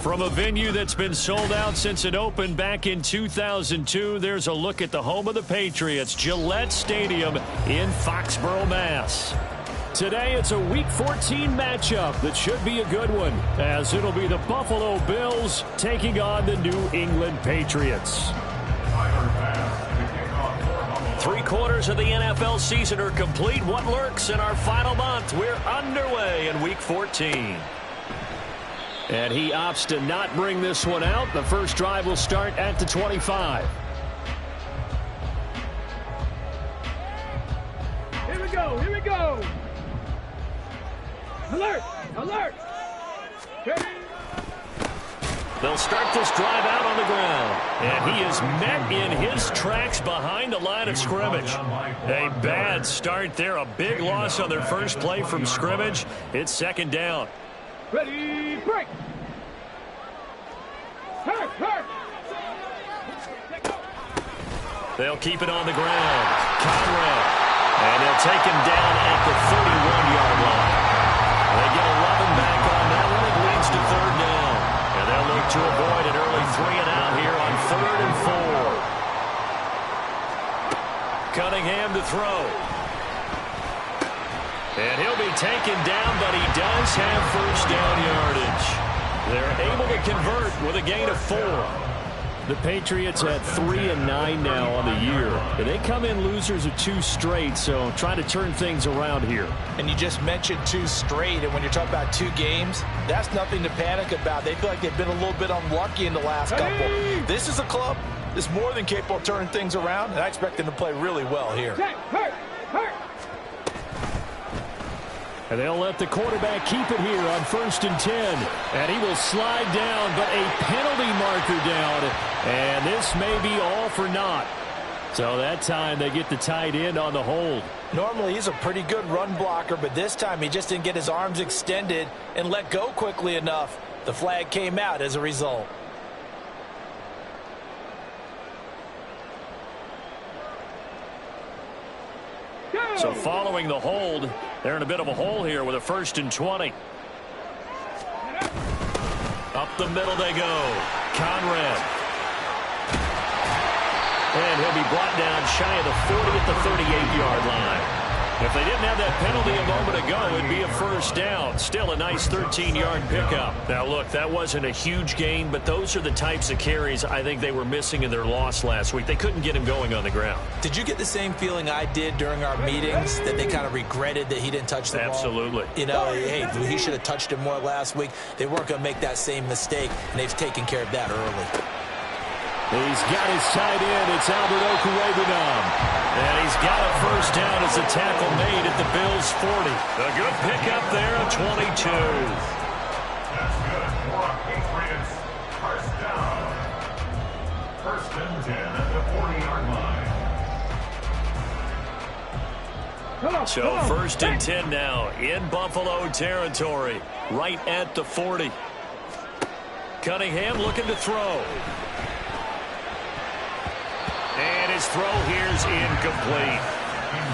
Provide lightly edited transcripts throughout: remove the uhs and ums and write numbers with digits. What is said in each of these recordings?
From a venue that's been sold out since it opened back in 2002, there's a look at the home of the Patriots, Gillette Stadium in Foxborough, Mass. Today, it's a Week 14 matchup that should be a good one, as it'll be the Buffalo Bills taking on the New England Patriots. 3/4 of the NFL season are complete. What lurks in our final month? We're underway in Week 14. And he opts to not bring this one out. The first drive will start at the 25. Here we go, here we go. Alert, alert. They'll start this drive out on the ground. And he is met in his tracks behind the line of scrimmage. A bad start there. A big loss on their first play from scrimmage. It's second down. Ready, break. Hurt, hurt. They'll keep it on the ground. Conrad. And they'll take him down at the 31-yard line. They get 11 back on that one. It leads to third down. And they'll look to avoid an early 3-and-out here on 3rd and 4. Cunningham to throw. And he'll be taken down, but he does have first down yardage. They're able to convert with a gain of 4. The Patriots at 3-9 now on the year. And they come in losers of 2 straight, so trying to turn things around here. And you just mentioned 2 straight, and when you're talking about 2 games, that's nothing to panic about. They feel like they've been a little bit unlucky in the last couple. This is a club that's more than capable of turning things around, and I expect them to play really well here. Hurt, hurt. And they'll let the quarterback keep it here on 1st and 10. And he will slide down, but a penalty marker down. And this may be all for naught. So that time they get the tight end on the hold. Normally he's a pretty good run blocker, but this time he just didn't get his arms extended and let go quickly enough. The flag came out as a result. So following the hold, they're in a bit of a hole here with a 1st and 20. Up the middle they go. Conrad. And he'll be brought down shy of the 40 at the 38-yard line. If they didn't have that penalty a moment ago, it'd be a first down. Still a nice 13-yard pickup. Now, look, that wasn't a huge gain, but those are the types of carries I think they were missing in their loss last week. They couldn't get him going on the ground. Did you get the same feeling I did during our meetings, that they kind of regretted that he didn't touch the ball? Absolutely. You know, hey, he should have touched it more last week. They weren't going to make that same mistake, and they've taken care of that early. He's got his tight end. It's Albert Okwuegbunam. And he's got a first down as a tackle made at the Bills' 40. A good pickup there at 22. That's good for Patriots. First down. 1st and 10 at the 40-yard line. So 1st and 10 now in Buffalo territory. Right at the 40. Cunningham looking to throw. And his throw here's incomplete.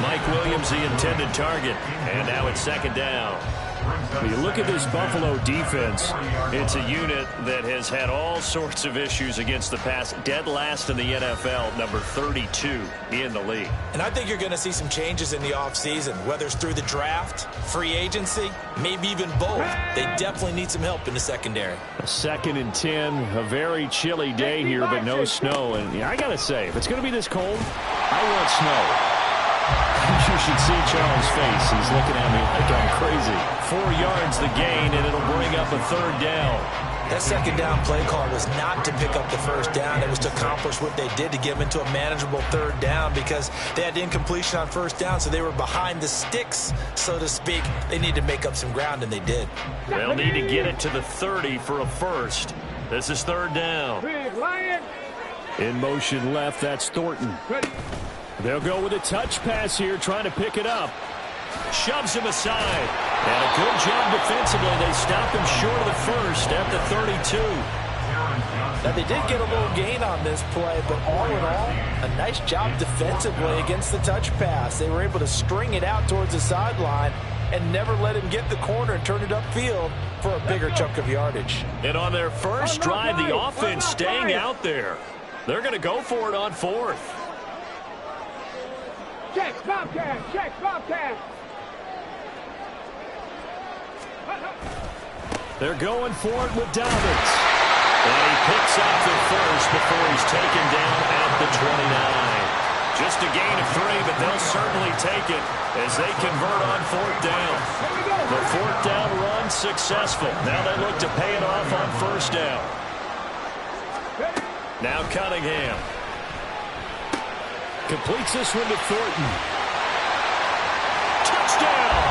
Mike Williams, the intended target. And now it's 2nd down. When you look at this Buffalo defense, it's a unit that has had all sorts of issues against the pass. Dead last in the NFL, number 32 in the league. And I think you're going to see some changes in the offseason, whether it's through the draft, free agency, maybe even both. They definitely need some help in the secondary. A 2nd and 10, a very chilly day here, but no snow. And I got to say, if it's going to be this cold, I want snow. You should see Charles' face. He's looking at me like I'm crazy. 4 yards the gain, and it'll bring up a 3rd down. That 2nd down play call was not to pick up the 1st down. It was to accomplish what they did, to get them into a manageable 3rd down, because they had incompletion on 1st down, so they were behind the sticks, so to speak. They need to make up some ground, and they did. They'll need to get it to the 30 for a first. This is 3rd down. In motion left, that's Thornton. They'll go with a touch pass here, trying to pick it up. Shoves him aside. And a good job defensively. They stop him short of the 1st at the 32. Now, they did get a little gain on this play, but all in all, a nice job defensively against the touch pass. They were able to string it out towards the sideline and never let him get the corner and turn it upfield for a bigger chunk of yardage. And on their first drive, the offense staying out there. They're going to go for it on fourth. Check, Bobcat, check, Bobcat. They're going for it with Dobbins. And he picks up the first before he's taken down at the 29. Just a gain of 3, but they'll certainly take it as they convert on fourth down. The fourth down run successful. Now they look to pay it off on first down. Now Cunningham. Completes this one to Thornton. Touchdown!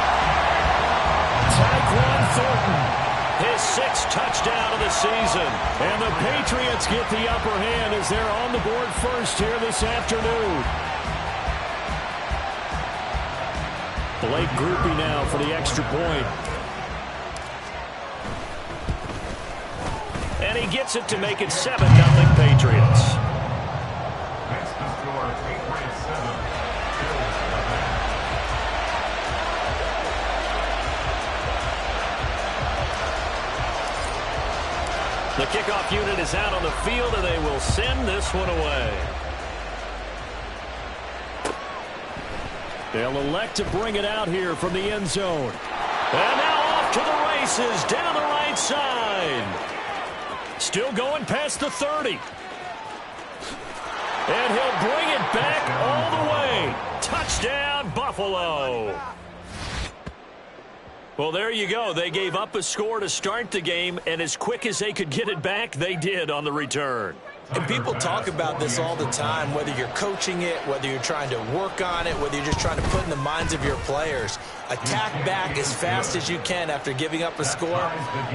Tyquan Thornton. His 6th touchdown of the season. And the Patriots get the upper hand as they're on the board first here this afternoon. Blake Groupie now for the extra point. And he gets it to make it 7-0 Patriots. Next to score, 8-7. The kickoff unit is out on the field, and they will send this one away. They'll elect to bring it out here from the end zone. And now off to the races down the right side. Still going past the 30. And he'll bring it back all the way. Touchdown, Buffalo. Well, there you go. They gave up a score to start the game, and as quick as they could get it back, they did on the return. And people talk about this all the time, whether you're coaching it, whether you're trying to work on it, whether you're just trying to put in the minds of your players. Attack back as fast as you can after giving up a score.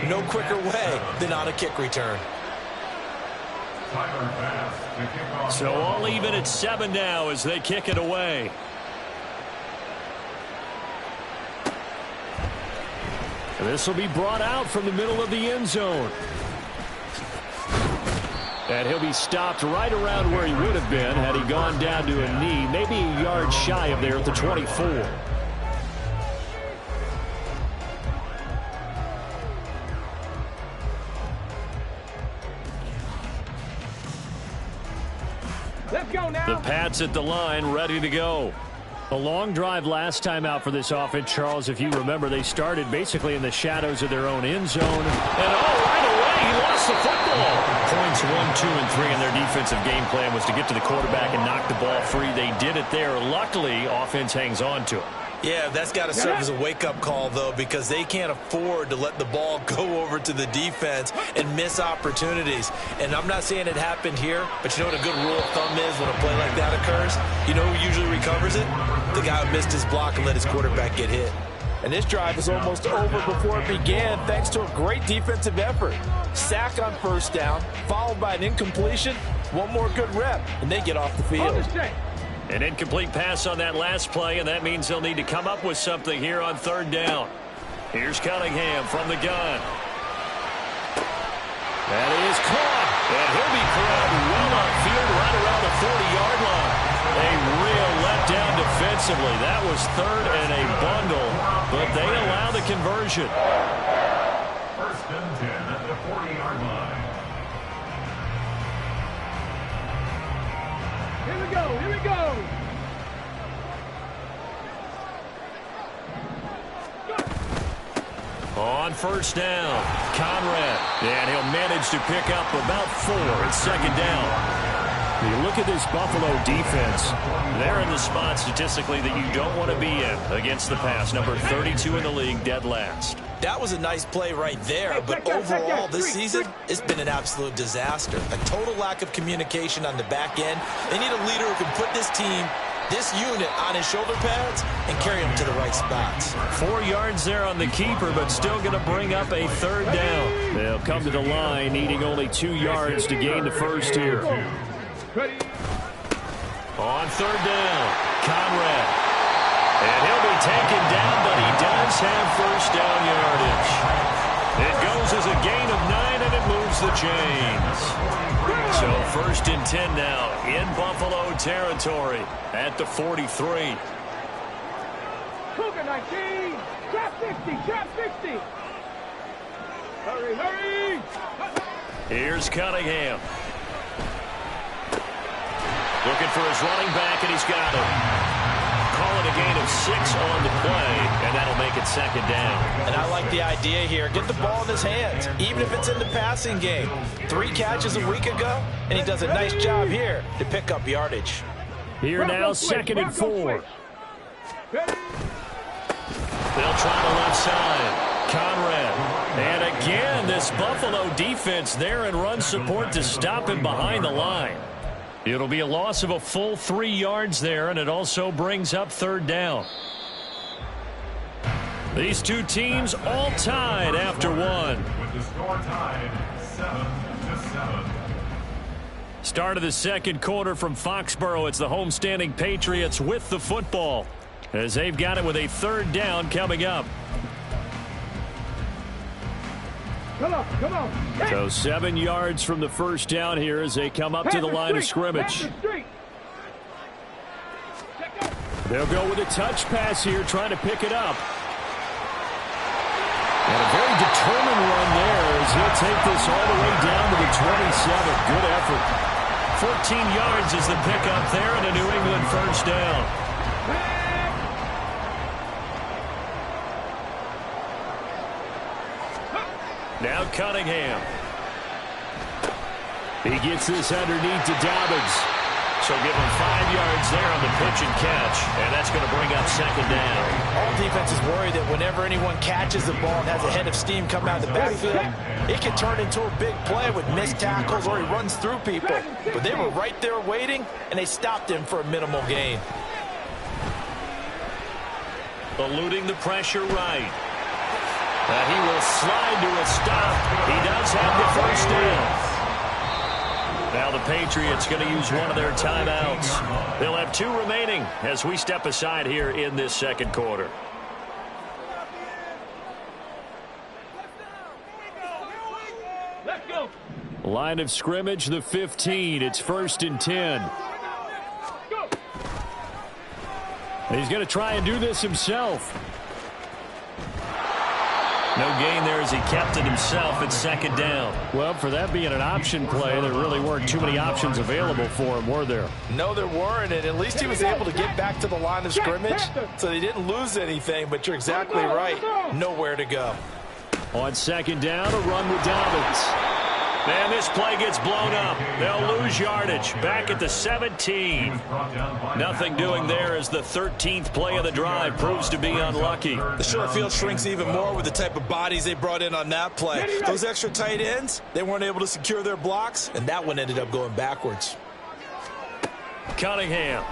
No quicker way than on a kick return. So all even at 7 now as they kick it away. And this will be brought out from the middle of the end zone. And he'll be stopped right around where he would have been had he gone down to a knee, maybe a yard shy of there at the 24. Let's go now. The Pats at the line, ready to go. A long drive last time out for this offense, Charles. If you remember, they started basically in the shadows of their own end zone. And right away, he lost the football. Points 1, 2, and 3 in their defensive game plan was to get to the quarterback and knock the ball free. They did it there. Luckily, offense hangs on to it. Yeah, that's got to serve as a wake-up call, though, because they can't afford to let the ball go over to the defense and miss opportunities. And I'm not saying it happened here, but you know what a good rule of thumb is when a play like that occurs? You know who usually recovers it? The guy who missed his block and let his quarterback get hit. And this drive is almost over before it began thanks to a great defensive effort. Sack on first down, followed by an incompletion, one more good rep, and they get off the field. An incomplete pass on that last play, and that means they'll need to come up with something here on third down. Here's Cunningham from the gun. That is caught, and he'll be corralled well upfield right around the 40-yard line. A real letdown defensively. That was third and a bundle, but they allow the conversion. First and 10 at the 40-yard line. Here we go, here we go. On first down, Conrad. And he'll manage to pick up about 4 at second down. You look at this Buffalo defense, they're in the spot statistically that you don't want to be in against the pass. Number 32 in the league, dead last. That was a nice play right there, but overall this season, it's been an absolute disaster. A total lack of communication on the back end. They need a leader who can put this team, this unit, on his shoulder pads and carry them to the right spots. 4 yards there on the keeper, but still going to bring up a third down. They'll come to the line, needing only 2 yards to gain the first here. On third down, Conrad. And he'll be taken down, but he does have first down yardage. It goes as a gain of 9, and it moves the chains. So first and 10 now in Buffalo territory at the 43. Cougar 19. Trap 60. Trap 60. Hurry, hurry. Here's Cunningham. Looking for his running back, and he's got him. Call it a gain of 6 on the play, and that'll make it second down. And I like the idea here. Get the ball in his hands, even if it's in the passing game. 3 catches a week ago, and he does a nice job here to pick up yardage. Here now, second and 4. They'll try the left side. Conrad. And again, this Buffalo defense there in run support to stop him behind the line. It'll be a loss of a full 3 yards there, and it also brings up third down. These two teams all tied after one. With the score tied 7-7. Start of the second quarter from Foxborough. It's the homestanding Patriots with the football, as they've got it with a third down coming up. Come on, come on. Hey. So 7 yards from the first down here as they come up to the line of scrimmage. They'll go with a touch pass here, trying to pick it up. And a very determined run there as he'll take this all the way down to the 27. Good effort. 14 yards is the pickup there, and a New England first down. Now Cunningham. He gets this underneath to Dobbins. So give him 5 yards there on the pitch and catch, and that's going to bring up second down. All defenses worry that whenever anyone catches the ball and has a head of steam coming out of the backfield, it can turn into a big play with missed tackles or he runs through people. But they were right there waiting, and they stopped him for a minimal gain. Eluding the pressure right. He will slide to a stop. He does have the first down. Now the Patriots going to use one of their timeouts. They'll have 2 remaining as we step aside here in this second quarter. Let's go. Line of scrimmage, the 15. It's 1st and 10. Go. He's going to try and do this himself. No gain there as he kept it himself at second down. Well, for that being an option play, there really weren't too many options available for him, were there? No, there weren't, and at least he was able to get back to the line of scrimmage, so they didn't lose anything, but you're exactly right. Nowhere to go. On second down, a run with Dobbins. And this play gets blown up. They'll lose yardage. Back at the 17. Nothing doing there as the 13th play of the drive proves to be unlucky. The short field shrinks even more with the type of bodies they brought in on that play. Those extra tight ends, they weren't able to secure their blocks, and that one ended up going backwards. Cunningham.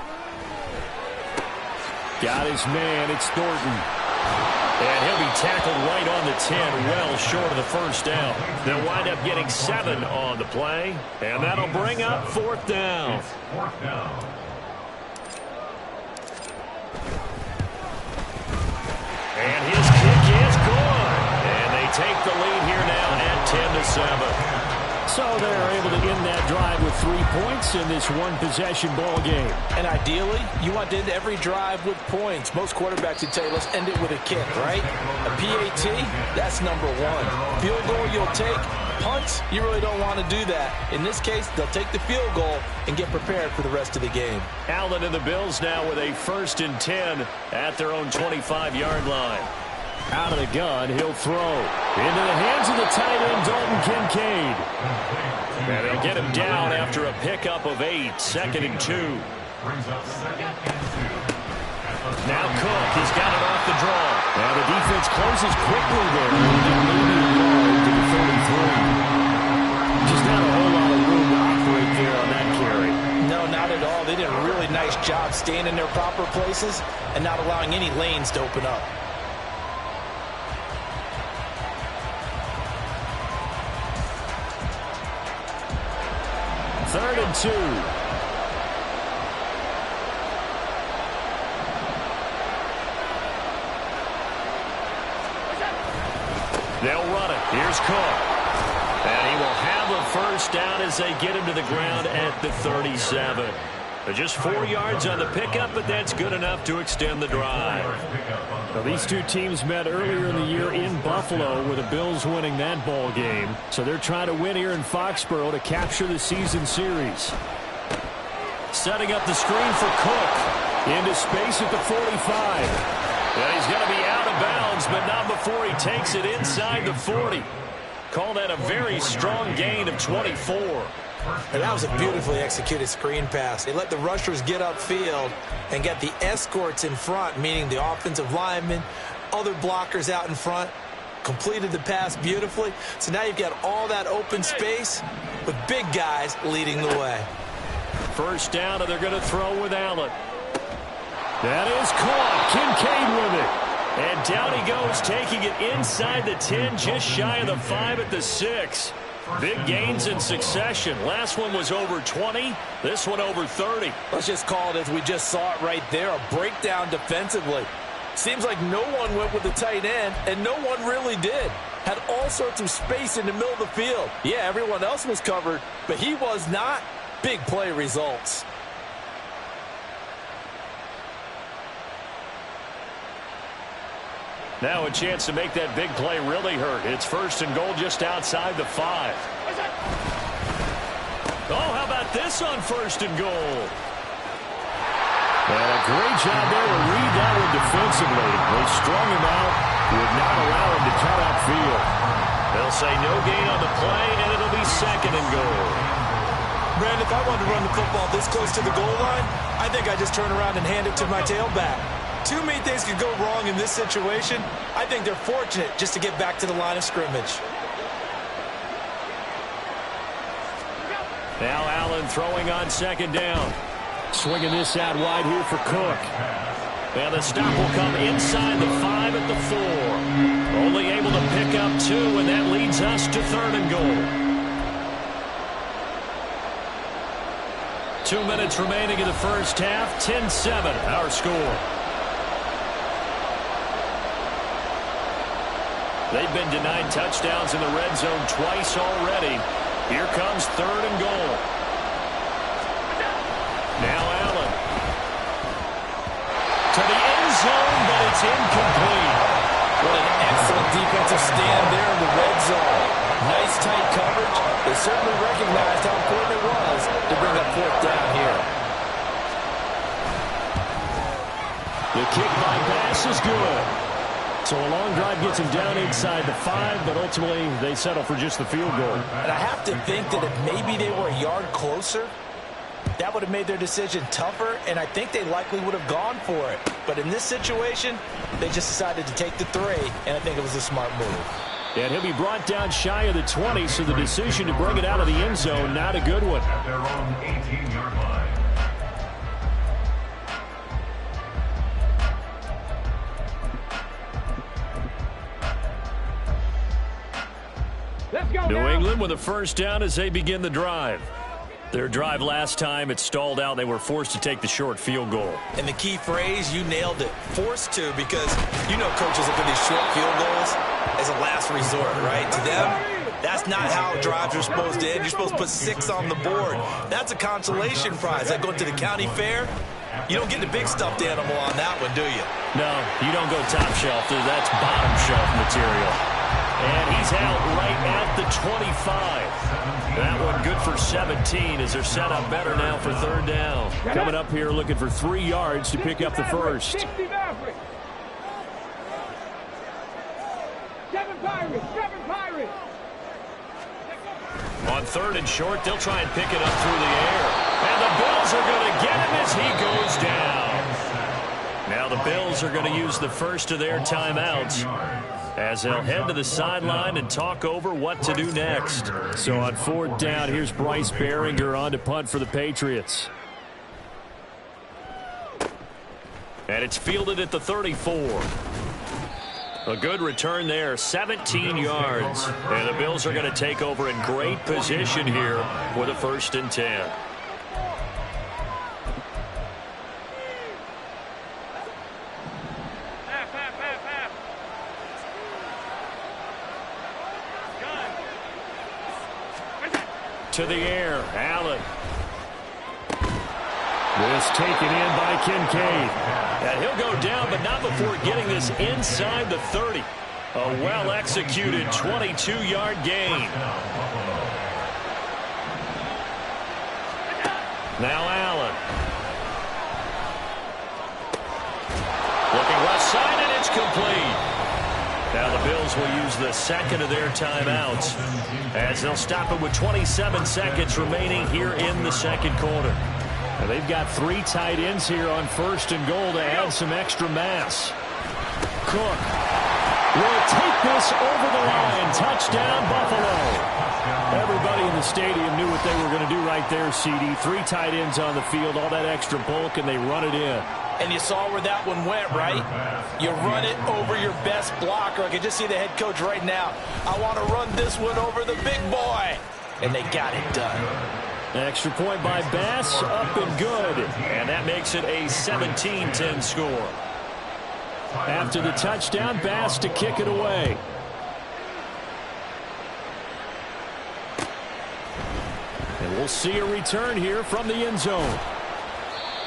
Got his man. It's Thornton. And he'll be tackled right on the 10, well short of the first down. They'll wind up getting 7 on the play, and that'll bring up 4th down. And his kick is good. And they take the lead here now at 10-7. So they're able to end that drive with 3 points in this one-possession ball game. And ideally, you want to end every drive with points. Most quarterbacks would tell you, let's end it with a kick, right? A PAT, that's number 1. Field goal you'll take. Punts, you really don't want to do that. In this case, they'll take the field goal and get prepared for the rest of the game. Allen and the Bills now with a 1st and 10 at their own 25-yard line. Out of the gun, he'll throw. Into the hands of the tight end, Dalton Kincaid. And they'll get him down after a pickup of 8, 2nd and 2. Now Cook, he's got it off the draw. And the defense closes quickly there. To the 33. Just not a whole lot of room to operate there on that carry. No, not at all. They did a really nice job staying in their proper places and not allowing any lanes to open up. Third and 2. They'll run it. Here's Cook. And he will have a first down as they get him to the ground at the 37. Just 4 yards on the pickup, but that's good enough to extend the drive. Now, these two teams met earlier in the year in Buffalo with the Bills winning that ball game. So they're trying to win here in Foxborough to capture the season series. Setting up the screen for Cook. Into space at the 45. And he's going to be out of bounds, but not before he takes it inside the 40. Call that a very strong gain of 24. And that was a beautifully executed screen pass. They let the rushers get upfield and get the escorts in front, meaning the offensive linemen, other blockers out in front, completed the pass beautifully. So now you've got all that open space with big guys leading the way. First down, and they're going to throw with Allen. That is caught. Kincaid with it. And down he goes, taking it inside the 10, just shy of the 5 at the 6. Big gains in succession. Last one was over 20. This one over 30. Let's just call it as we just saw it right there, a breakdown defensively. Seems like no one went with the tight end, and no one really did. Had all sorts of space in the middle of the field. Yeah, everyone else was covered, but he was not. Big play results. Now a chance to make that big play really hurt. It's first and goal just outside the 5. Oh, how about this on first and goal? And a great job there to read that one defensively. They strung him out, would not allow him to cut upfield. They'll say no gain on the play, and it'll be second and goal. Brandon, if I wanted to run the football this close to the goal line, I think I just turn around and hand it to my tailback. Too many things could go wrong in this situation. I think they're fortunate just to get back to the line of scrimmage. Now Allen throwing on second down. Swinging this out wide here for Cook. And the stop will come inside the 5 at the 4. Only able to pick up 2, and that leads us to third and goal. 2 minutes remaining in the first half. 10-7, our score. They've been denied touchdowns in the red zone twice already. Here comes third and goal. Now Allen. To the end zone, but it's incomplete. What an excellent defensive stand there in the red zone. Nice tight coverage. They certainly recognized how important it was to bring up fourth down here. The kick by pass is good. So a long drive gets him down inside the 5, but ultimately they settle for just the field goal. And I have to think that if maybe they were a yard closer, that would have made their decision tougher, and I think they likely would have gone for it. But in this situation, they just decided to take the 3, and I think it was a smart move. And he'll be brought down shy of the 20, so the decision to bring it out of the end zone, not a good one. At their own 18-yard line. Let's go New now. England with a first down as they begin the drive. Their drive last time, it stalled out. They were forced to take the short field goal. And the key phrase, you nailed it. Forced to, because you know coaches look at these short field goals as a last resort, right? To them, that's not how drives are supposed to end. You're supposed to put 6 on the board. That's a consolation prize. Like going to the county fair, you don't get the big stuffed animal on that one, do you? No, you don't go top shelf. That's bottom shelf material. And he's out right at the 25. That one good for 17 as they're set up better now for third down. Coming up here looking for 3 yards to pick up the first. 60 Mavericks. 7 Pirates. 7 Pirates. On third and short, they'll try and pick it up through the air. And the Bills are going to get him as he goes down. Now the Bills are going to use the first of their timeouts as they'll head to the sideline and talk over what to do next. So on fourth down, here's Bryce Behringer on to punt for the Patriots. And it's fielded at the 34. A good return there, 17 yards. And the Bills are going to take over in great position here with a 1st and 10. To the air, Allen. This taken in by Kincaid. And he'll go down, but not before getting this inside the 30. A well-executed 22-yard gain. Now Allen. Looking left side, and it's complete. Now the Bills will use the second of their timeouts as they'll stop it with 27 seconds remaining here in the second quarter. Now they've got 3 tight ends here on 1st and goal to add some extra mass. Cook will take this over the line. Touchdown, Buffalo. Everybody in the stadium knew what they were going to do right there, CD. 3 tight ends on the field, all that extra bulk, and they run it in. And you saw where that one went, right? You run it over your best blocker. I can just see the head coach right now. I want to run this one over the big boy. And they got it done. Extra point by Bass, up and good. And that makes it a 17-10 score. After the touchdown, Bass to kick it away. And we'll see a return here from the end zone.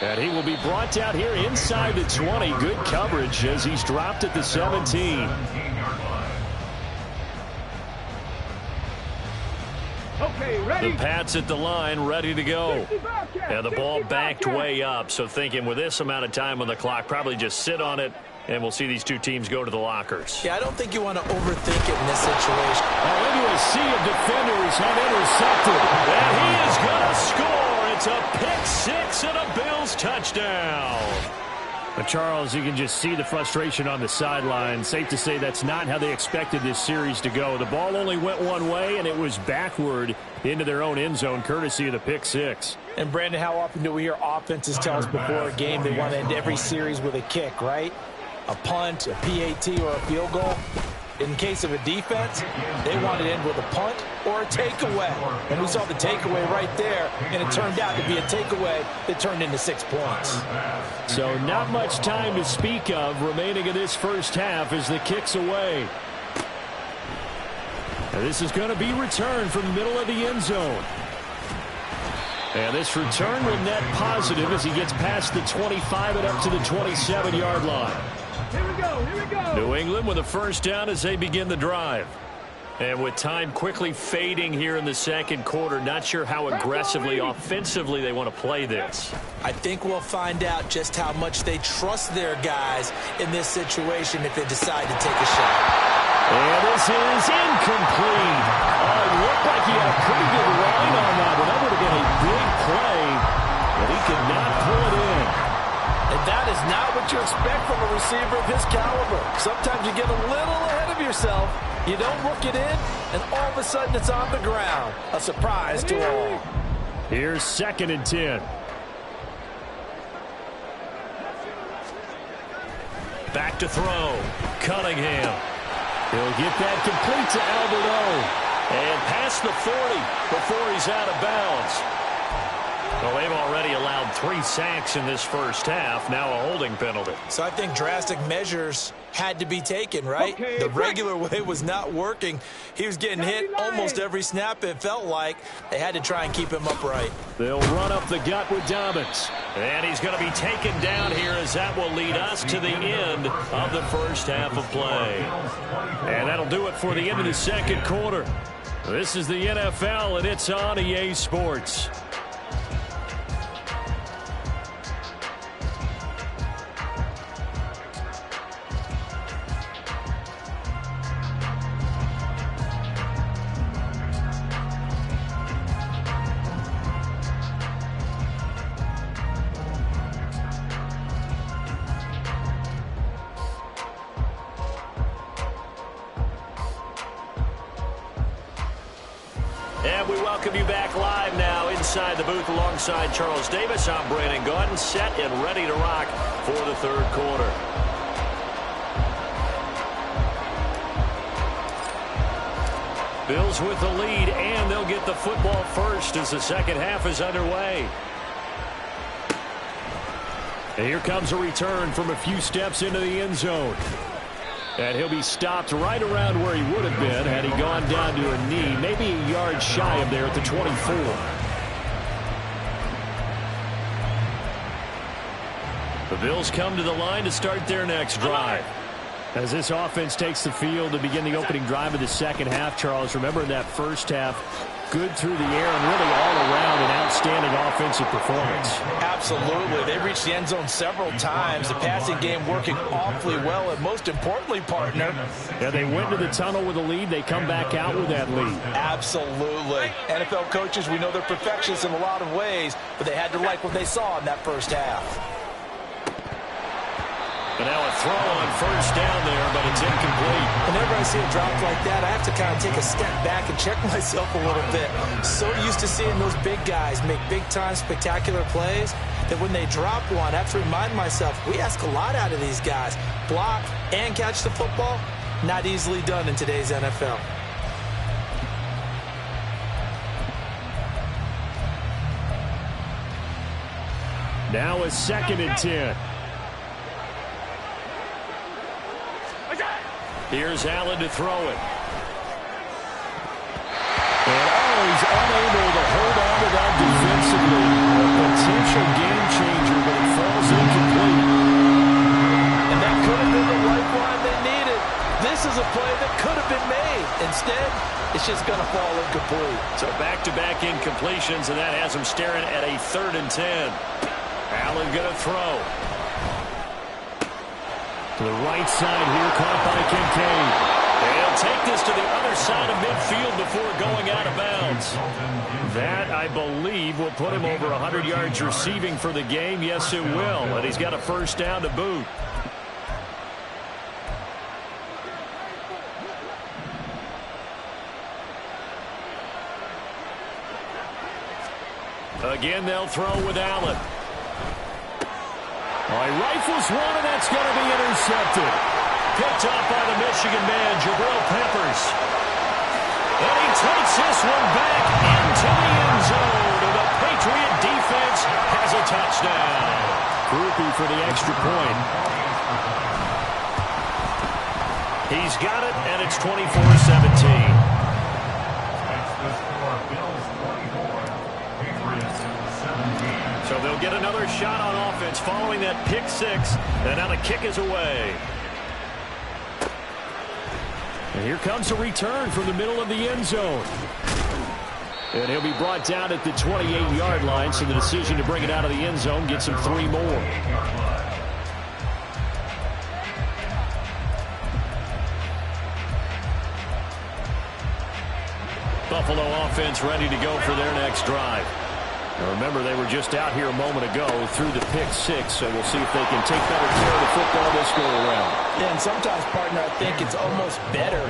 And he will be brought down here inside the 20. Good coverage as he's dropped at the 17. Okay, ready? The Pats at the line, ready to go. And the ball backed way up. So thinking with this amount of time on the clock, probably just sit on it, and we'll see these 2 teams go to the lockers. Yeah, I don't think you want to overthink it in this situation. Oh, into a sea of defenders have intercepted. And he is going to score. It's a pick 6 and a Bills touchdown. But Charles, you can just see the frustration on the sideline. Safe to say that's not how they expected this series to go. The ball only went one way, and it was backward into their own end zone, courtesy of the pick 6. And, Brandon, how often do we hear offenses tell us before a game they want to end every series with a kick, right? A punt, a PAT, or a field goal. In case of a defense, they want to end with a punt or a takeaway. And we saw the takeaway right there, and it turned out to be a takeaway that turned into 6 points. So not much time to speak of remaining in this first half as the kick's away. And this is going to be returned from the middle of the end zone. And this return will net positive as he gets past the 25 and up to the 27-yard line. Here we go, here we go. New England with a first down as they begin the drive. And with time quickly fading here in the second quarter, not sure how aggressively, offensively they want to play this. I think we'll find out just how much they trust their guys in this situation if they decide to take a shot. And this is incomplete. Oh, it looked like he had a pretty good line on that, but that would have been a big play, but he could not pull it in. And that is not what you expect from a receiver of his caliber. Sometimes you get a little ahead of yourself, you don't look it in, and all of a sudden it's on the ground. A surprise to all. Here's 2nd and 10. Back to throw. Cunningham. He'll get that complete to Alberto. And past the 40 before he's out of bounds. Well, they've already allowed 3 sacks in this first half. Now a holding penalty. So I think drastic measures had to be taken, right? Okay, the regular way was not working. He was getting hit almost every snap, it felt like. They had to try and keep him upright. They'll run up the gut with Dobbins. And he's going to be taken down here as that will lead us to the end of the first half of play. And that'll do it for the end of the second quarter. This is the NFL, and it's on EA Sports. And we welcome you back live now inside the booth alongside Charles Davis. I'm Brandon Gaudin, set and ready to rock for the third quarter. Bills with the lead, and they'll get the football first as the second half is underway. And here comes a return from a few steps into the end zone. And he'll be stopped right around where he would have been had he gone down to a knee, maybe a yard shy of there at the 24. The Bills come to the line to start their next drive. As this offense takes the field to begin the opening drive of the second half, Charles, remember in that first half, good through the air and really all around an outstanding offensive performance. Absolutely. They reached the end zone several times. The passing game working awfully well, and most importantly, partner. Yeah, they went to the tunnel with a lead. They come back out with that lead. Absolutely. NFL coaches, we know they're perfectionists in a lot of ways, but they had to like what they saw in that first half. But now a throw on first down there, but it's incomplete. Whenever I see a drop like that, I have to kind of take a step back and check myself a little bit. So used to seeing those big guys make big-time spectacular plays that when they drop one, I have to remind myself, we ask a lot out of these guys. Block and catch the football, not easily done in today's NFL. Now a 2nd and 10. Here's Allen to throw it. And he's unable to hold on to that defensively. A potential game changer, but it falls incomplete. And that could have been the lifeline they needed. This is a play that could have been made. Instead, it's just going to fall incomplete. So back-to-back incompletions, and that has him staring at a 3rd and 10. Allen going to throw. To the right side here, caught by Kincaid. They'll take this to the other side of midfield before going out of bounds. That, I believe, will put him over 100 yards receiving for the game. Yes, it will. And he's got a first down to boot. Again, they'll throw with Allen. He rifles one, and that's going to be intercepted. Picked up by the Michigan man, Jabril Peppers. And he takes this one back into the end zone. And the Patriot defense has a touchdown. Groupie for the extra point. He's got it, and it's 24-17. So they'll get another shot on offense following that pick six. And now the kick is away. And here comes a return from the middle of the end zone. And he'll be brought down at the 28-yard line, so the decision to bring it out of the end zone gets him 3 more. Buffalo offense ready to go for their next drive. Now remember, they were just out here a moment ago through the pick six, so we'll see if they can take better care of the football this go around. Yeah, and sometimes, partner, I think it's almost better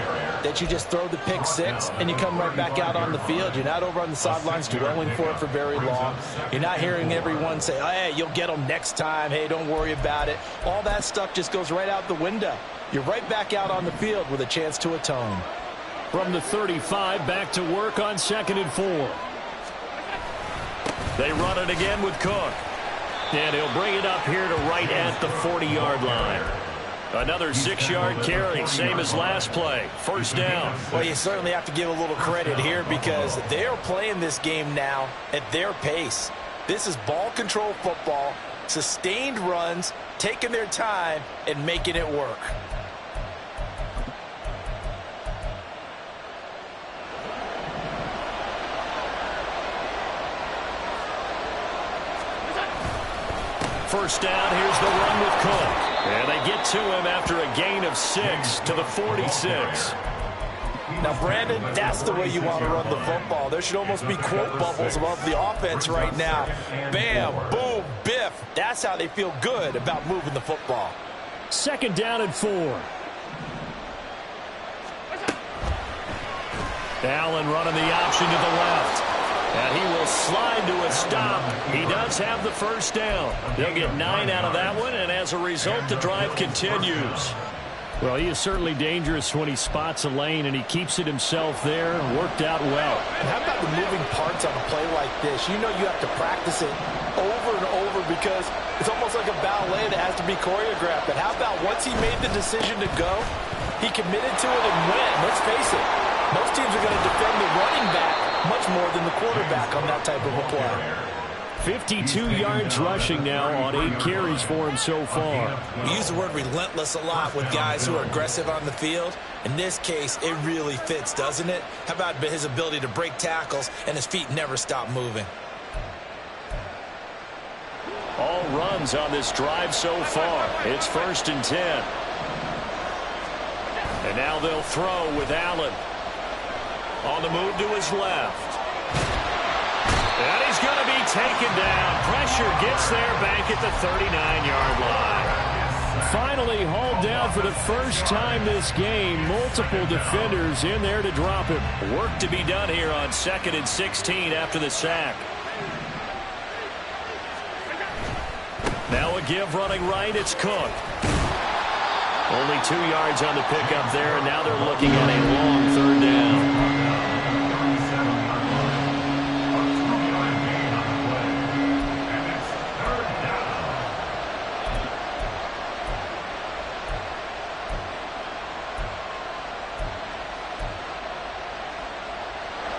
that you just throw the pick six and you come right back out on the field. You're not over on the sidelines dwelling for it for very long. You're not hearing everyone say, oh, hey, you'll get them next time. Hey, don't worry about it. All that stuff just goes right out the window. You're right back out on the field with a chance to atone. From the 35, back to work on 2nd and 4. They run it again with Cook. And he'll bring it up here to right at the 40-yard line. Another 6-yard carry, same as last play. First down. Well, you certainly have to give a little credit here because they are playing this game now at their pace. This is ball control football, sustained runs, taking their time, and making it work. First down, here's the run with Cook. And they get to him after a gain of 6 to the 46. Now, Brandon, that's the way you want to run the football. There should almost be quote bubbles above the offense right now. Bam, boom, biff. That's how they feel good about moving the football. 2nd down and 4. Allen running the option to the left. And he will slide to a stop. He does have the first down. They'll get 9 out of that one, and as a result, the drive continues. Well, he is certainly dangerous when he spots a lane, and he keeps it himself there. Worked out well. And how about the moving parts on a play like this? You know you have to practice it over and over because it's almost like a ballet that has to be choreographed. But how about once he made the decision to go, he committed to it and went. Let's face it, most teams are going to defend the running back much more than the quarterback on that type of a play. 52 yards rushing now on 8 carries for him so far. We use the word relentless a lot with guys who are aggressive on the field. In this case, it really fits, doesn't it? How about his ability to break tackles and his feet never stop moving? All runs on this drive so far. It's 1st and 10. And now they'll throw with Allen. On the move to his left. And he's going to be taken down. Pressure gets there back at the 39-yard line. Finally hauled down for the first time this game. Multiple defenders in there to drop him. Work to be done here on 2nd and 16 after the sack. Now a give running right. It's Cook. Only 2 yards on the pickup there, and now they're looking at a long 3rd down.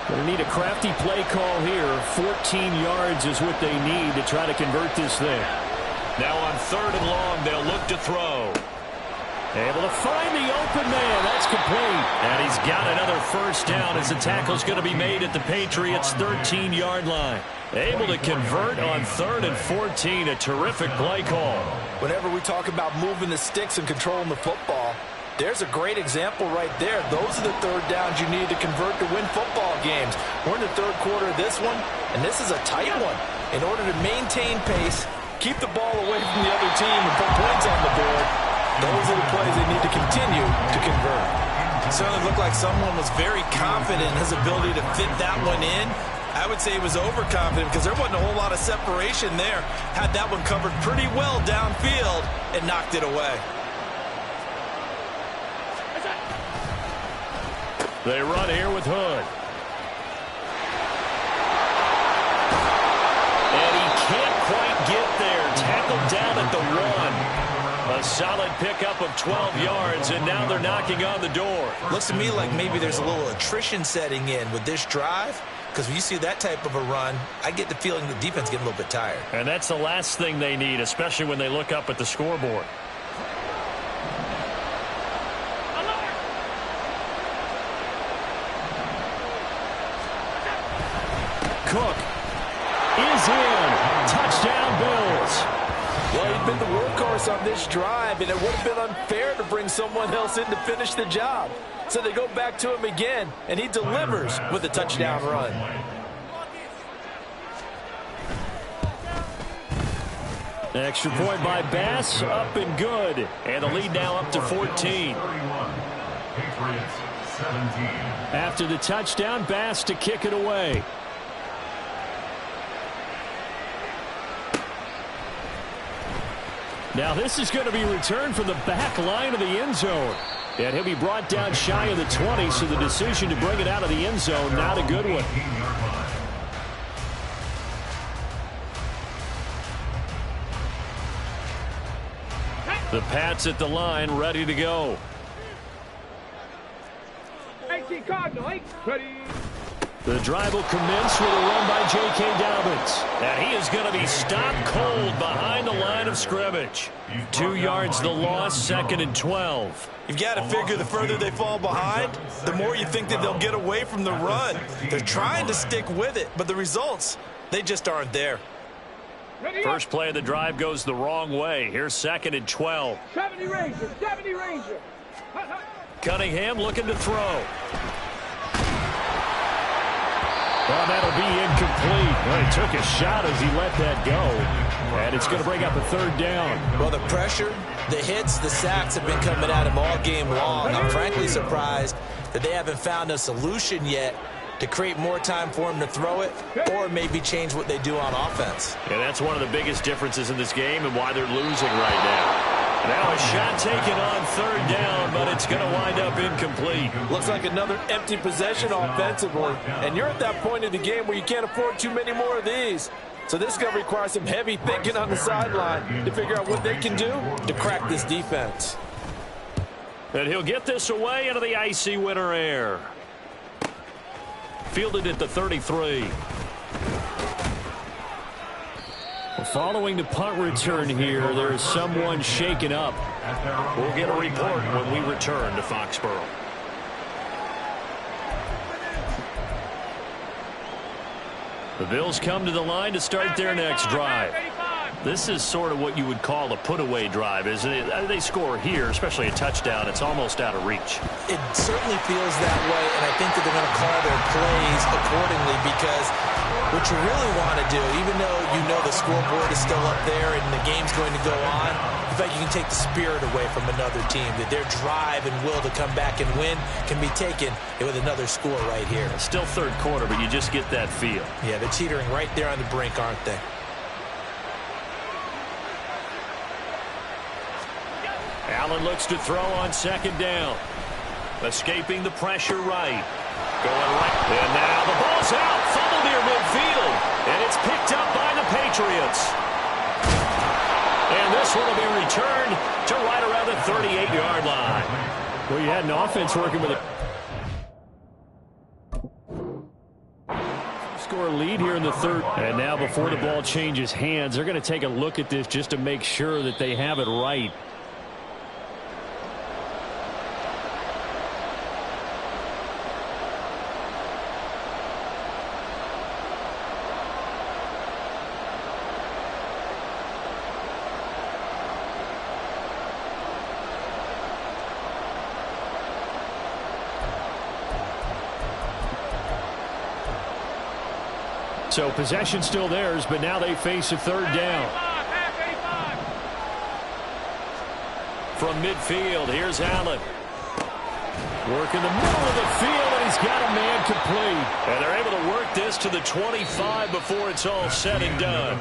Going to need a crafty play call here. 14 yards is what they need to try to convert this thing. Now on 3rd and long, they'll look to throw. Able to find the open man. That's complete. And he's got another 1st down as the tackle's going to be made at the Patriots' 13-yard line. Able to convert on 3rd and 14. A terrific play call. Whenever we talk about moving the sticks and controlling the football, there's a great example right there. Those are the 3rd downs you need to convert to win football games. We're in the 3rd quarter of this one, and this is a tight one. In order to maintain pace, keep the ball away from the other team, and put points on the board, those are the plays they need to continue to convert. It certainly looked like someone was very confident in his ability to fit that one in. I would say he was overconfident because there wasn't a whole lot of separation there. Had that one covered pretty well downfield and knocked it away. They run here with Hood. And he can't quite get there. Tackled down at the 1. A solid pickup of 12 yards, and now they're knocking on the door. Looks to me like maybe there's a little attrition setting in with this drive, because when you see that type of a run, I get the feeling the defense getting a little bit tired. And that's the last thing they need, especially when they look up at the scoreboard. Cook is in. Touchdown, Bills. Well, he's been the workhorse on this drive, and it would have been unfair to bring someone else in to finish the job. So they go back to him again, and he delivers with a touchdown run. Extra point by Bass, up and good. And the lead now up to 14. After the touchdown, Bass to kick it away. Now this is going to be returned from the back line of the end zone. And he'll be brought down shy of the 20, so the decision to bring it out of the end zone, not a good one. The Pats at the line, ready to go. 18 Cardinal, 8, ready. The drive will commence with a run by J.K. Dobbins. And he is going to be stopped cold behind the line of scrimmage. 2 yards the loss, 2nd and 12. You've got to figure the further they fall behind, the more you think that they'll get away from the run. They're trying to stick with it, but the results, they just aren't there. First play of the drive goes the wrong way. Here's 2nd and 12. 70 Ranger, 70 Ranger. Cunningham looking to throw. Well, that'll be incomplete. Well, he took a shot as he let that go. And it's going to bring up a 3rd down. Well, the pressure, the hits, the sacks have been coming at him all game long. I'm frankly surprised that they haven't found a solution yet to create more time for him to throw it or maybe change what they do on offense. And that's one of the biggest differences in this game and why they're losing right now. Now a shot taken on 3rd down, but it's going to wind up incomplete. Looks like another empty possession offensively. And you're at that point in the game where you can't afford too many more of these. So this is going to require some heavy thinking on the sideline to figure out what they can do to crack this defense. And he'll get this away into the icy winter air. Fielded at the 33. Following the punt return here, there's someone shaken up. We'll get a report when we return to Foxborough. The Bills come to the line to start their next drive. This is sort of what you would call a put-away drive, isn't it? They score here, especially a touchdown. It's almost out of reach. It certainly feels that way, and I think that they're going to call their plays accordingly, because what you really want to do, even though you know the scoreboard is still up there and the game's going to go on, in fact, you can take the spirit away from another team, that their drive and will to come back and win can be taken with another score right here. Still third quarter, but you just get that feel. Yeah, they're teetering right there on the brink, aren't they? Allen looks to throw on second down. Escaping the pressure right. Going right. And now the ball's out. Fumble near midfield. And it's picked up by the Patriots. And this one will be returned to right around the 38-yard line. Well, you had an offense working with a score lead here in the third. And now before the ball changes hands, they're going to take a look at this just to make sure that they have it right. So possession still theirs, but now they face a third down. From midfield, here's Allen. Work in the middle of the field, and he's got a man complete. And they're able to work this to the 25 before it's all said and done.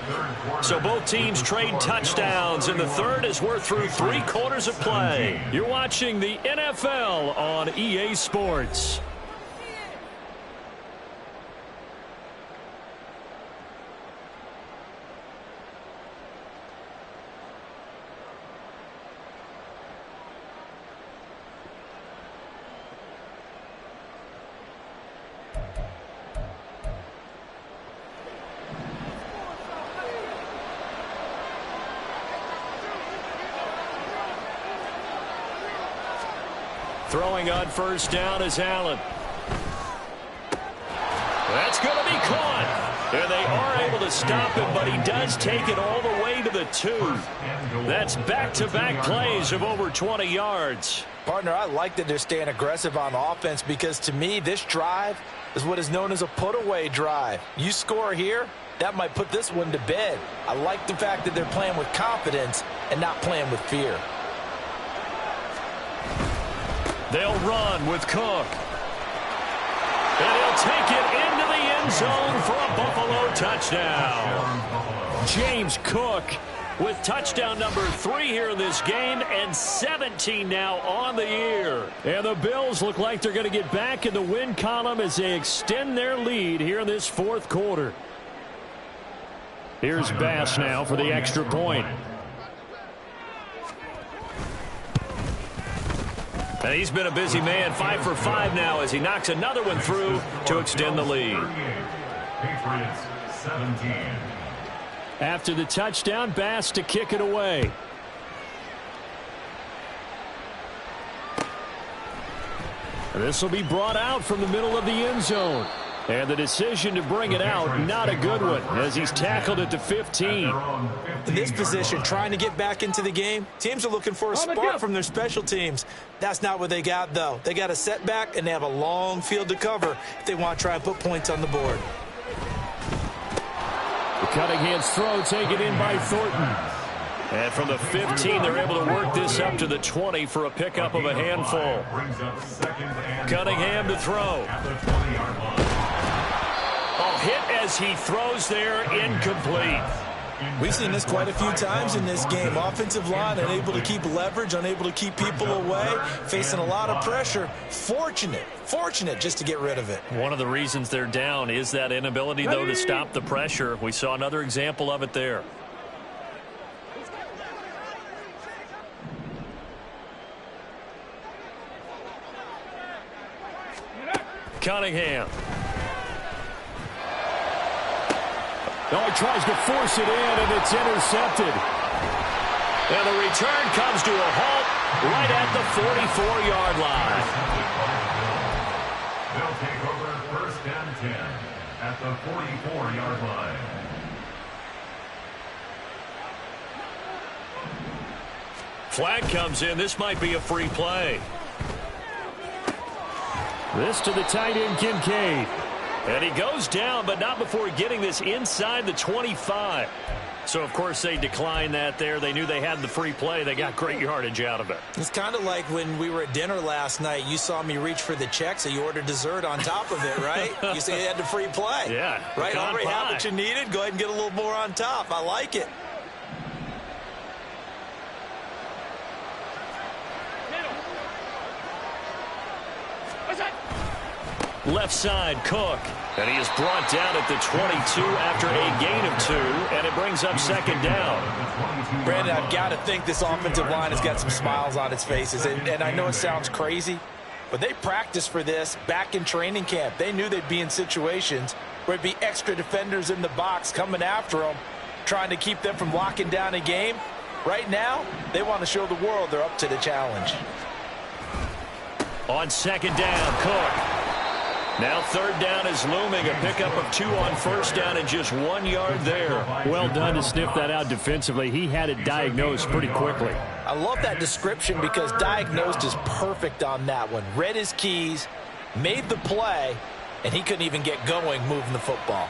So both teams trade touchdowns, and the third as we're through 3 quarters of play. You're watching the NFL on EA Sports. Throwing on first down is Allen. That's going to be caught. And they are able to stop him, but he does take it all the way to the 2. That's back-to-back plays of over 20 yards. Partner, I like that they're staying aggressive on offense, because to me, this drive is what is known as a put-away drive. You score here, that might put this one to bed. I like the fact that they're playing with confidence and not playing with fear. They'll run with Cook. And he'll take it into the end zone for a Buffalo touchdown. James Cook with touchdown number 3 here in this game, and 17 now on the year. And the Bills look like they're going to get back in the win column as they extend their lead here in this fourth quarter. Here's Bass now for the extra point. And he's been a busy man, 5 for 5 now as he knocks another one through to extend the lead. Patriots 17. After the touchdown, Bass to kick it away. This will be brought out from the middle of the end zone. And the decision to bring it out, not a good one, as he's tackled at the 15. In this position, trying to get back into the game, teams are looking for a spark from their special teams. That's not what they got, though. They got a setback, and they have a long field to cover if they want to try and put points on the board. The Cunningham's throw taken in by Thornton. And from the 15, they're able to work this up to the 20 for a pickup of a handful. Cunningham to throw. A hit as he throws there, incomplete. We've seen this quite a few times in this game. Offensive line unable to keep leverage, unable to keep people away, facing a lot of pressure. Fortunate just to get rid of it. One of the reasons they're down is that inability, though, to stop the pressure. We saw another example of it there. Cunningham. Oh, he tries to force it in, and it's intercepted. And the return comes to a halt right at the 44-yard line. They'll take over first and 10 at the 44-yard line. Flag comes in. This might be a free play. This to the tight end, Kincaid. And he goes down, but not before getting this inside the 25. So, of course, they declined that there. They knew they had the free play. They got great yardage out of it. It's kind of like when we were at dinner last night. You saw me reach for the check, so you ordered dessert on top of it, right? You say you had the free play. Yeah. Right? Already had what you needed. Go ahead and get a little more on top. I like it. Left side, Cook. And he is brought down at the 22 after a gain of 2, and it brings up second down. Brandon, I've got to think this offensive line has got some smiles on its faces. And I know it sounds crazy, but they practiced for this back in training camp. They knew they'd be in situations where it'd be extra defenders in the box coming after them, trying to keep them from locking down a game. Right now, they want to show the world they're up to the challenge. On second down, Cook. Now third down is looming. A pickup of 2 on first down and just 1 yard there. Well done to sniff that out defensively. He had it diagnosed pretty quickly. I love that description because diagnosed is perfect on that one. Read his keys, made the play, and he couldn't even get going moving the football.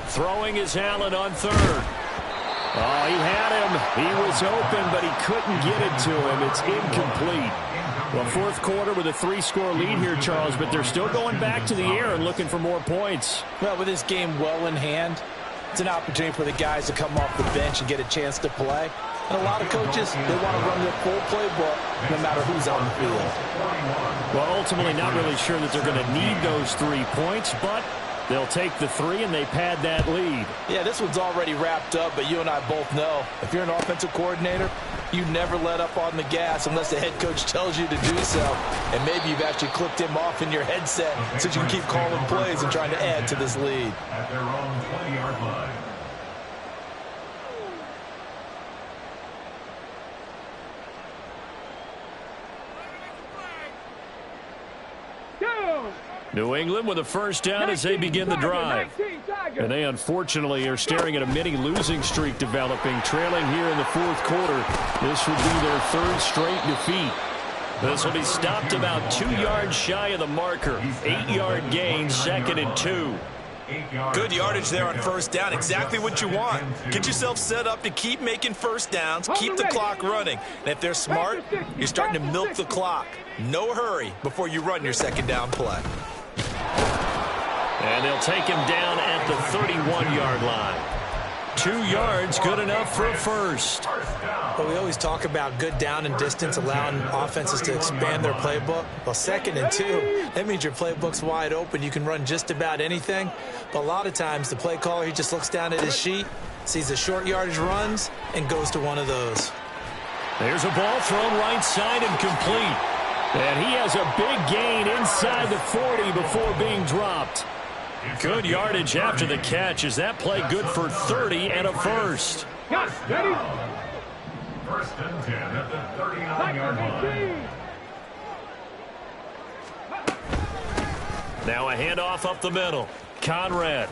Throwing is Allen on third. Oh, he had him. He was open, but he couldn't get it to him. It's incomplete. Well, fourth quarter with a 3-score lead here, Charles, but they're still going back to the air and looking for more points. Well, with this game well in hand, it's an opportunity for the guys to come off the bench and get a chance to play. And a lot of coaches, they want to run their full playbook no matter who's on the field. Well, ultimately not really sure that they're going to need those 3 points, but they'll take the 3 and they pad that lead. Yeah, this one's already wrapped up, but you and I both know if you're an offensive coordinator, you never let up on the gas unless the head coach tells you to do so. And maybe you've actually clicked him off in your headset so you can keep calling plays and trying to add to this lead. At their own 20-yard line. New England with a first down as they begin the drive. And they unfortunately are staring at a mini losing streak developing, trailing here in the fourth quarter. This would be their 3rd straight defeat. This will be stopped about 2 yards shy of the marker. 8-yard gain, 2nd and 2. Good yardage there on first down. Exactly what you want. Get yourself set up to keep making first downs, keep the clock running. And if they're smart, you're starting to milk the clock. No hurry before you run your second down play. And they'll take him down at the 31-yard line. 2 yards, good enough for a first. Well, we always talk about good down and distance, allowing offenses to expand their playbook. Well, 2nd and 2, that means your playbook's wide open. You can run just about anything. But a lot of times, the play caller, he just looks down at his sheet, sees the short yardage runs, and goes to one of those. There's a ball thrown right side and complete. And he has a big gain inside the 40 before being dropped. Good yardage after the catch. Is that play good for 30 and a first? Ready? First and 10 at the 39-yard line. Now a handoff up the middle. Conrad.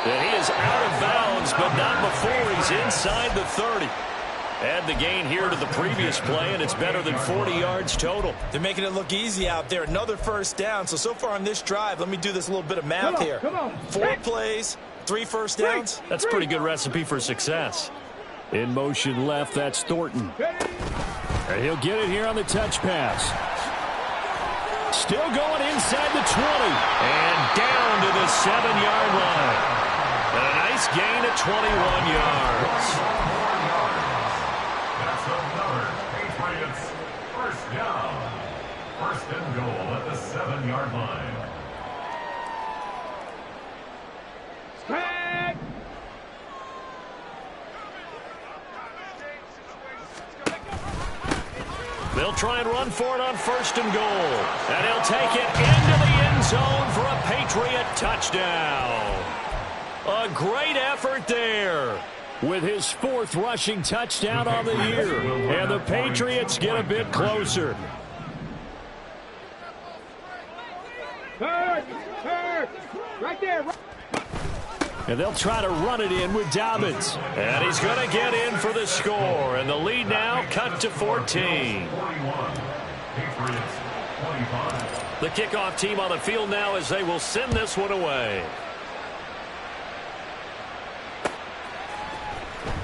And he is out of bounds, but not before he's inside the 30. Add the gain here to the previous play, and it's better than 40 yards total. They're making it look easy out there. Another first down. So far on this drive, let me do this little bit of math here. 4 plays, 3 first downs. That's a pretty good recipe for success. In motion left, that's Thornton. And he'll get it here on the touch pass. Still going inside the 20. And down to the 7-yard line. And a nice gain of 21 yards. First down. First and goal at the 7-yard line. Tag. They'll try and run for it on first and goal. And he'll take it into the end zone touchdown. A great effort there with his 4th rushing touchdown on the year. And the Patriots get a bit closer. Hurt! Right there! And they'll try to run it in with Dobbins. And he's going to get in for the score. And the lead now cut to 14. The kickoff team on the field now as they will send this one away.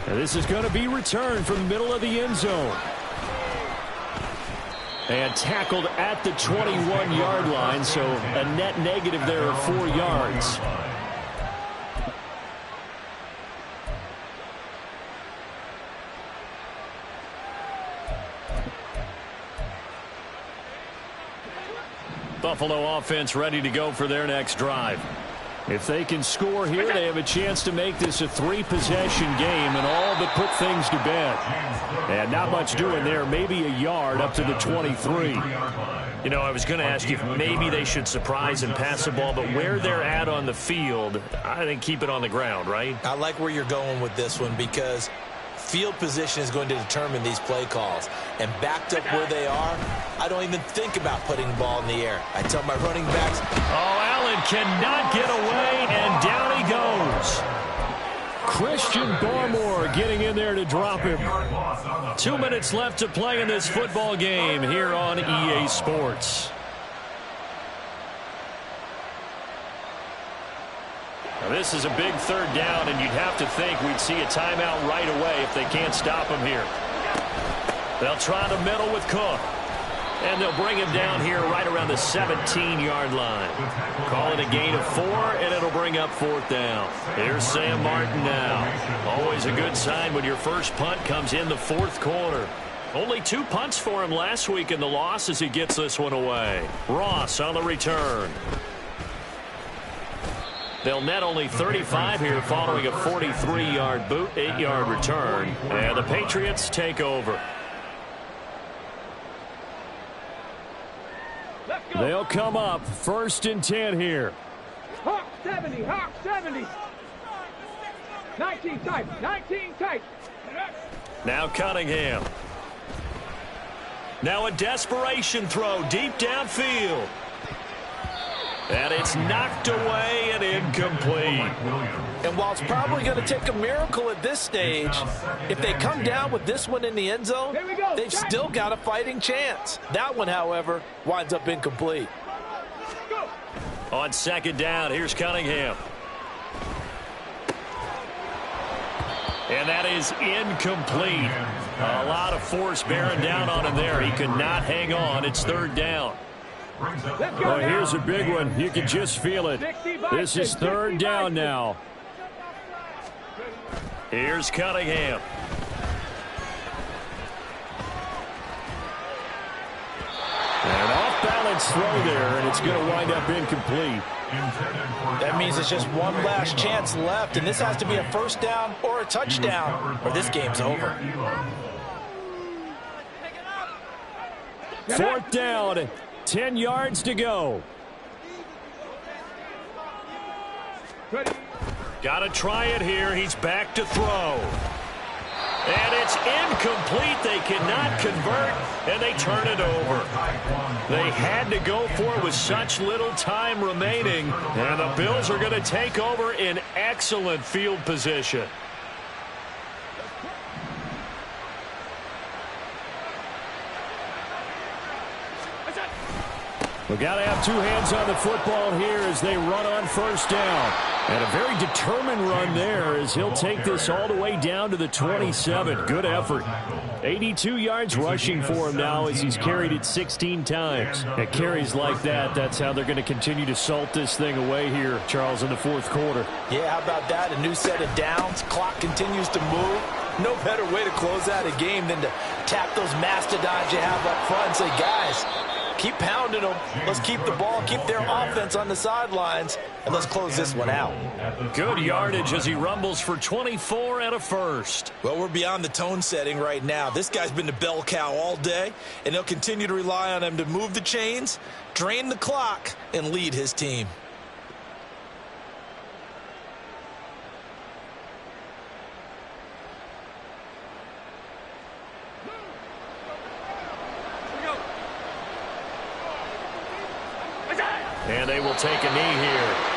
And this is going to be returned from the middle of the end zone. And tackled at the 21-yard line, so a net negative there of 4 yards. Buffalo offense ready to go for their next drive. If they can score here, they have a chance to make this a 3-possession game and all but put things to bed. And not much doing there, maybe a yard up to the 23. You know, I was going to ask you if maybe they should surprise and pass the ball, but where they're at on the field, I think keep it on the ground, right? I like where you're going with this one because field position is going to determine these play calls. And backed up where they are, I don't even think about putting the ball in the air. I tell my running backs. Oh, Allen cannot get away, and down he goes. Christian Barmore getting in there to drop him. 2 minutes left to play in this football game here on EA Sports. Now, this is a big 3rd down, and you'd have to think we'd see a timeout right away if they can't stop him here. They'll try the middle with Cook. And they'll bring him down here right around the 17-yard line. Call it a gain of 4, and it'll bring up 4th down. Here's Sam Martin now. Always a good sign when your first punt comes in the 4th quarter. Only 2 punts for him last week in the loss as he gets this one away. Ross on the return. They'll net only 35 here following a 43-yard boot, 8-yard return. And the Patriots take over. They'll come up 1st and 10 here. Hawk 70, Hawk 70. 19 tight, 19 tight. Now Cunningham. Now a desperation throw deep downfield. And it's knocked away and incomplete. And while it's probably going to take a miracle at this stage, if they come down with this one in the end zone, they've still got a fighting chance. That one, however, winds up incomplete. On 2nd down, here's Cunningham. And that is incomplete. A lot of force bearing down on him there. He could not hang on. It's 3rd down. Well, here's a big one. You can just feel it. This is 3rd down now. Here's Cunningham. An off-balance throw there, and it's going to wind up incomplete. That means it's just one last chance left, and this has to be a 1st down or a touchdown, or this game's over. 4th down. 10 yards to go. Got to try it here. He's back to throw. And it's incomplete. They cannot convert, and they turn it over. They had to go for it with such little time remaining, and the Bills are going to take over in excellent field position. We've got to have 2 hands on the football here as they run on 1st down. And a very determined run there as he'll take this all the way down to the 27. Good effort. 82 yards rushing for him now as he's carried it 16 times. At carries like that, that's how they're going to continue to salt this thing away here, Charles, in the 4th quarter. Yeah, how about that? A new set of downs. Clock continues to move. No better way to close out a game than to tap those mastodons you have up front and say, guys, keep pounding them. Let's keep the ball, keep their offense on the sidelines, and let's close this one out. Good yardage as he rumbles for 24 and a 1st. Well, we're beyond the tone setting right now. This guy's been the bell cow all day, and they'll continue to rely on him to move the chains, drain the clock, and lead his team. And they will take a knee here.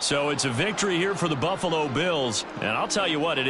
So it's a victory here for the Buffalo Bills. And I'll tell you what, it